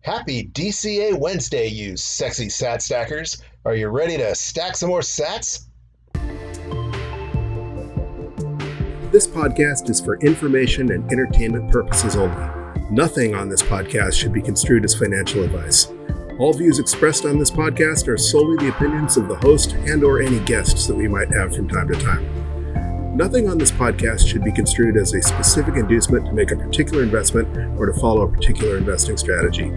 Happy DCA Wednesday, you sexy sat stackers. Are you ready to stack some more sats? This podcast is for information and entertainment purposes only. Nothing on this podcast should be construed as financial advice. All views expressed on this podcast are solely the opinions of the host and/or any guests that we might have from time to time. Nothing on this podcast should be construed as a specific inducement to make a particular investment or to follow a particular investing strategy.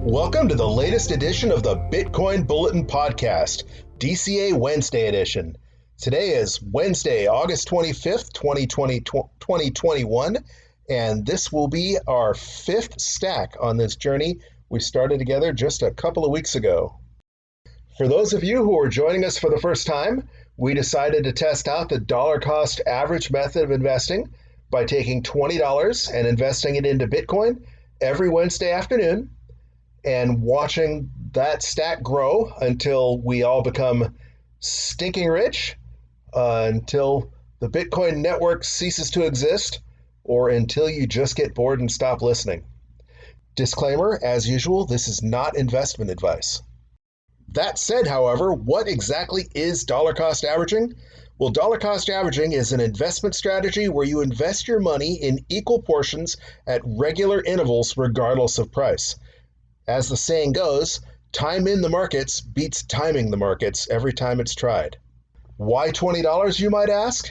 Welcome to the latest edition of the Bitcoin Bulletin Podcast, DCA Wednesday edition. Today is Wednesday, August 25th, 2021, and this will be our fifth stack on this journey we started together just a couple of weeks ago. For those of you who are joining us for the first time, we decided to test out the dollar cost average method of investing by taking $20 and investing it into Bitcoin every Wednesday afternoon and watching that stack grow until we all become stinking rich, until the Bitcoin network ceases to exist, or until you just get bored and stop listening. Disclaimer, as usual, this is not investment advice. That said, however, what exactly is dollar cost averaging? Well, dollar cost averaging is an investment strategy where you invest your money in equal portions at regular intervals regardless of price. As the saying goes, time in the markets beats timing the markets every time it's tried. Why $20, you might ask?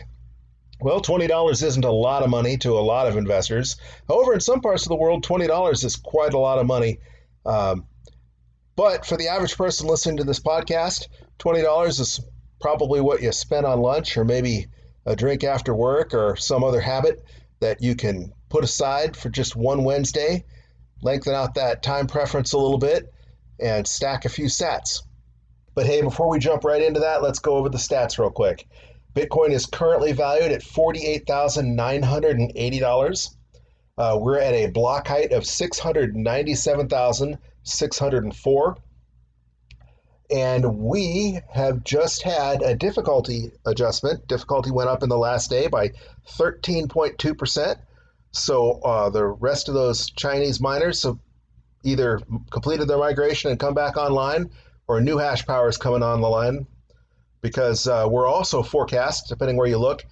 Well, $20 isn't a lot of money to a lot of investors. However, in some parts of the world, $20 is quite a lot of money. But for the average person listening to this podcast, $20 is probably what you spend on lunch or maybe a drink after work or some other habit that you can put aside for just one Wednesday, lengthen out that time preference a little bit, and stack a few sats. But hey, before we jump right into that, let's go over the stats real quick. Bitcoin is currently valued at $48,980. We're at a block height of 697,604. And we have just had a difficulty adjustment. Difficulty went up in the last day by 13.2%. So the rest of those Chinese miners have either completed their migration and come back online, or new hash power is coming on the line, because we're also forecast, depending where you look,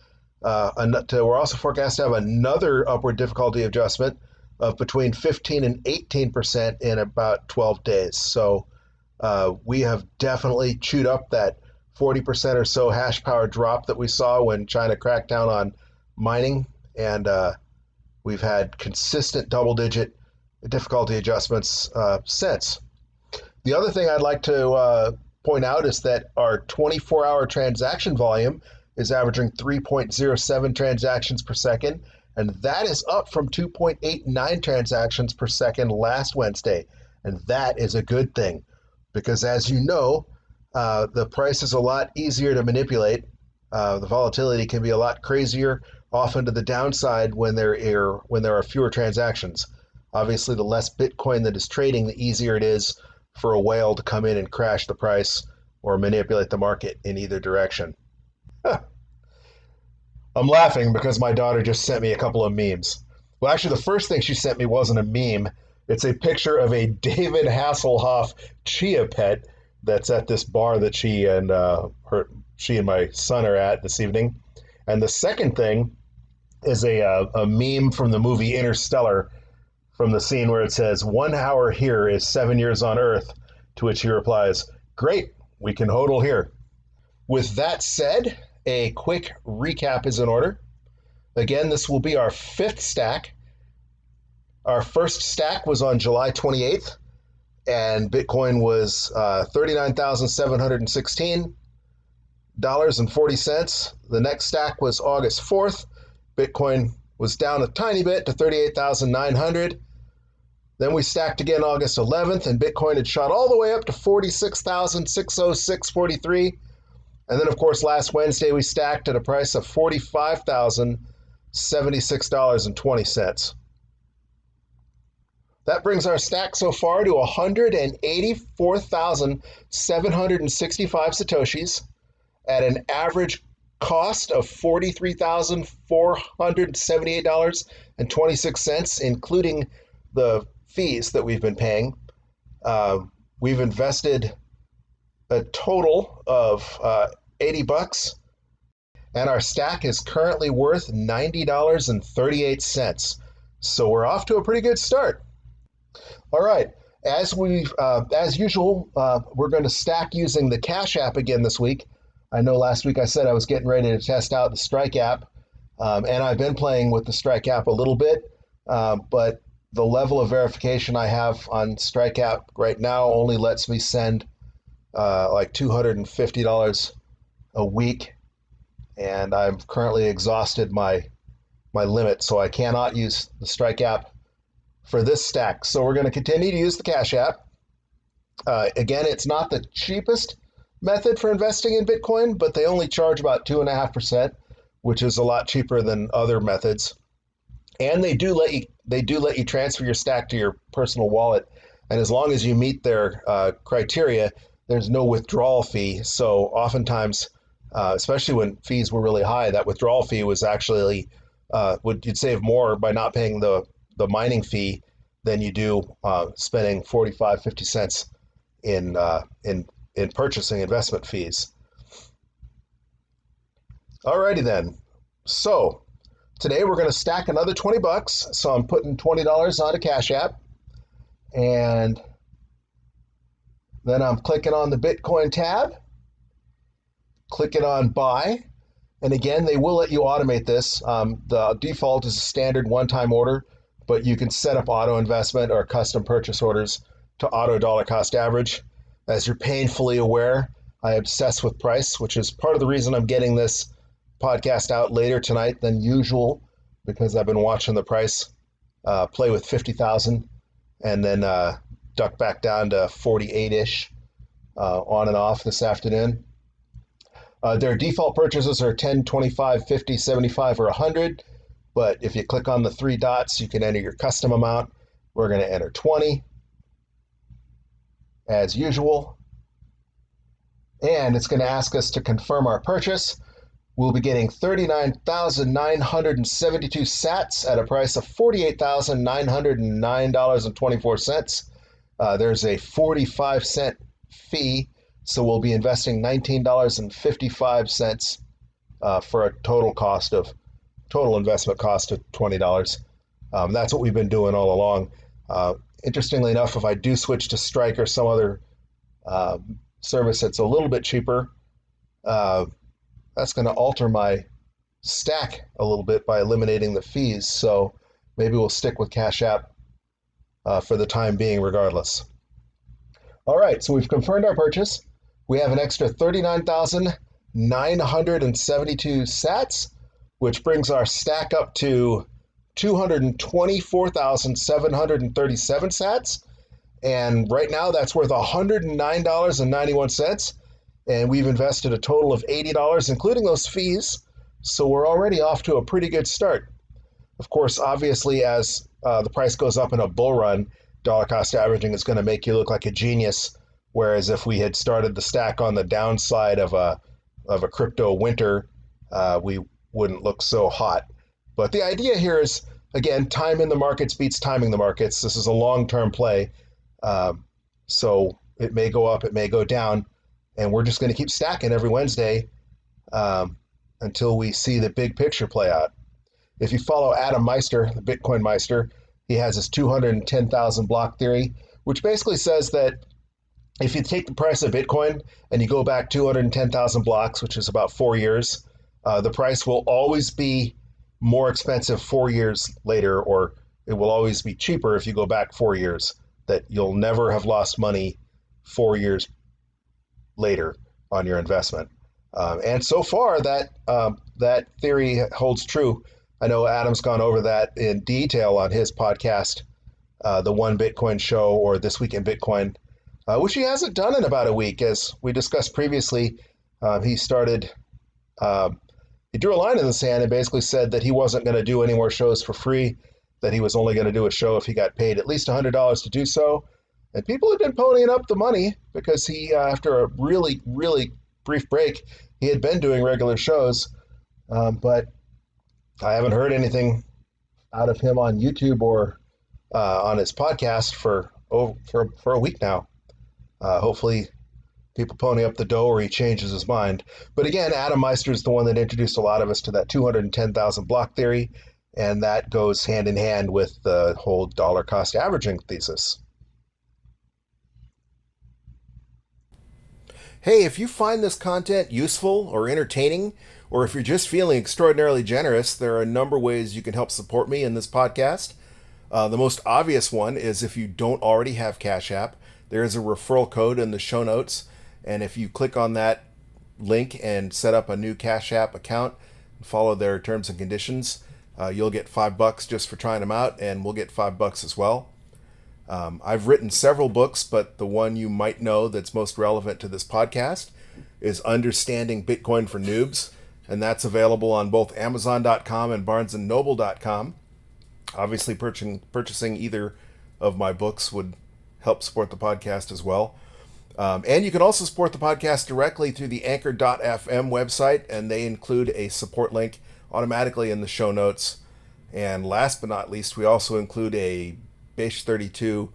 we're also forecast to have another upward difficulty adjustment of between 15 and 18% in about 12 days. So we have definitely chewed up that 40% or so hash power drop that we saw when China cracked down on mining, and we've had consistent double-digit difficulty adjustments since. The other thing I'd like to point out is that our 24-hour transaction volume is averaging 3.07 transactions per second, and that is up from 2.89 transactions per second last Wednesday. And that is a good thing, because as you know, the price is a lot easier to manipulate. The volatility can be a lot crazier, often to the downside when there are fewer transactions. Obviously, the less Bitcoin that is trading, the easier it is for a whale to come in and crash the price or manipulate the market in either direction. I'm laughing because my daughter just sent me a couple of memes. Well, actually, the first thing she sent me wasn't a meme. It's a picture of a David Hasselhoff chia pet that's at this bar that she and my son are at this evening. And the second thing is a meme from the movie Interstellar, from the scene where it says, 1 hour here is 7 years on Earth, to which he replies, great, we can hodl here. With that said, a quick recap is in order. Again, this will be our fifth stack. Our first stack was on July 28th, and Bitcoin was $39,716.40. The next stack was August 4th. Bitcoin was down a tiny bit to 38,900. Then we stacked again August 11th, and Bitcoin had shot all the way up to 46,606.43. And then, of course, last Wednesday we stacked at a price of $45,076.20. That brings our stack so far to 184,765 Satoshis at an average cost of $43,478.26, including the fees that we've been paying. We've invested a total of $80, and our stack is currently worth $90.38. So we're off to a pretty good start. All right, as usual, we're going to stack using the Cash app again this week. I know last week I said I was getting ready to test out the Strike app, and I've been playing with the Strike app a little bit, but the level of verification I have on Strike app right now only lets me send like $250 a week, and I've currently exhausted my limit, so I cannot use the Strike app for this stack. So we're going to continue to use the Cash app. Again, it's not the cheapest method for investing in Bitcoin, but they only charge about 2.5%, which is a lot cheaper than other methods. And they do let you transfer your stack to your personal wallet, and as long as you meet their criteria, there's no withdrawal fee. So oftentimes, especially when fees were really high, that withdrawal fee was actually you'd save more by not paying the mining fee than you do spending 45-50 cents in purchasing investment fees. Alrighty then. So today we're going to stack another $20. So I'm putting $20 onto Cash App, and then I'm clicking on the Bitcoin tab, clicking on buy, and again, they will let you automate this. The default is a standard one-time order, but you can set up auto investment or custom purchase orders to auto dollar cost average. As you're painfully aware, I obsess with price, which is part of the reason I'm getting this podcast out later tonight than usual, because I've been watching the price play with 50,000 and then duck back down to 48-ish on and off this afternoon. Their default purchases are 10, 25, 50, 75, or 100. But if you click on the three dots, you can enter your custom amount. We're going to enter 20 as usual. And it's going to ask us to confirm our purchase. We'll be getting 39,972 sats at a price of $48,909.24. There's a 45-cent fee, so we'll be investing $19.55 for a total investment cost of $20. That's what we've been doing all along. Interestingly enough, if I do switch to Strike or some other service that's a little bit cheaper, that's going to alter my stack a little bit by eliminating the fees. So maybe we'll stick with Cash App for the time being regardless. All right, so we've confirmed our purchase. We have an extra 39,972 sats, which brings our stack up to 224,737 sats. And right now that's worth $109.91. And we've invested a total of $80, including those fees. So we're already off to a pretty good start. Of course, obviously, as the price goes up in a bull run, dollar cost averaging is going to make you look like a genius. Whereas if we had started the stack on the downside of a crypto winter, we wouldn't look so hot. But the idea here is, again, time in the markets beats timing the markets. This is a long-term play. So it may go up, it may go down, and we're just going to keep stacking every Wednesday until we see the big picture play out. If you follow Adam Meister, the Bitcoin Meister, he has his 210,000 block theory, which basically says that if you take the price of Bitcoin and you go back 210,000 blocks, which is about 4 years, the price will always be more expensive 4 years later, or it will always be cheaper if you go back 4 years, that you'll never have lost money 4 years later on your investment. And so far, that theory holds true. I know Adam's gone over that in detail on his podcast, the One Bitcoin Show or This Week in Bitcoin, which he hasn't done in about a week. As we discussed previously, he drew a line in the sand and basically said that he wasn't going to do any more shows for free, that he was only going to do a show if he got paid at least $100 to do so. And people have been ponying up the money because he, after a really, really brief break, he had been doing regular shows, but I haven't heard anything out of him on YouTube or on his podcast for a week now. Hopefully people pony up the dough or he changes his mind. But again, Adam Meister is the one that introduced a lot of us to that 210,000 block theory, and that goes hand in hand with the whole dollar cost averaging thesis. Hey, if you find this content useful or entertaining, or if you're just feeling extraordinarily generous, there are a number of ways you can help support me in this podcast. The most obvious one is if you don't already have Cash App, there is a referral code in the show notes. And if you click on that link and set up a new Cash App account and follow their terms and conditions, you'll get $5 just for trying them out, and we'll get $5 as well. I've written several books, but the one you might know that's most relevant to this podcast is Understanding Bitcoin for Noobs, and that's available on both Amazon.com and BarnesandNoble.com. Obviously, purchasing either of my books would help support the podcast as well. And you can also support the podcast directly through the Anchor.fm website, and they include a support link automatically in the show notes. And last but not least, we also include a Base32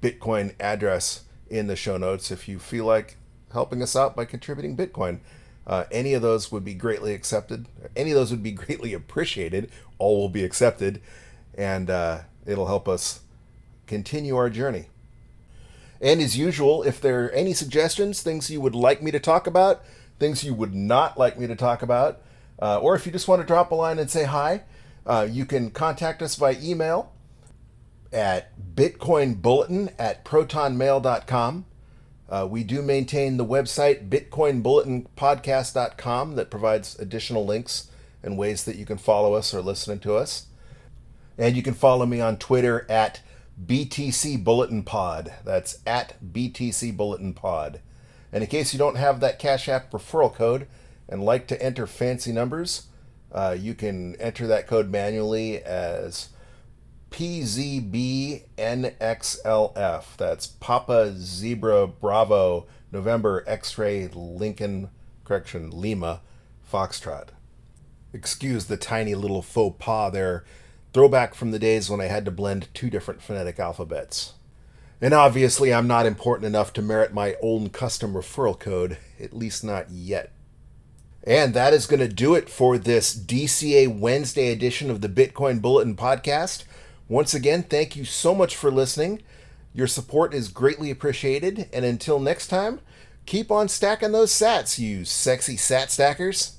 Bitcoin address in the show notes if you feel like helping us out by contributing Bitcoin. Any of those would be greatly accepted. Any of those would be greatly appreciated. All will be accepted, and it'll help us continue our journey. And as usual, if there are any suggestions, things you would like me to talk about, things you would not like me to talk about, or if you just want to drop a line and say hi, you can contact us by email at bitcoinbulletin@protonmail.com. We do maintain the website bitcoinbulletinpodcast.com that provides additional links and ways that you can follow us or listen to us. And you can follow me on Twitter at BTC Bulletin Pod. That's at BTC Bulletin Pod. And in case you don't have that Cash App referral code and like to enter fancy numbers, you can enter that code manually as PZBNXLF. That's Papa Zebra Bravo November X-Ray Lincoln Lima Foxtrot. Excuse the tiny little faux pas there. Throwback from the days when I had to blend two different phonetic alphabets. And obviously I'm not important enough to merit my own custom referral code, at least not yet. And that is going to do it for this DCA Wednesday edition of the Bitcoin Bulletin Podcast. Once again, thank you so much for listening. Your support is greatly appreciated. And until next time, keep on stacking those sats, you sexy sat stackers.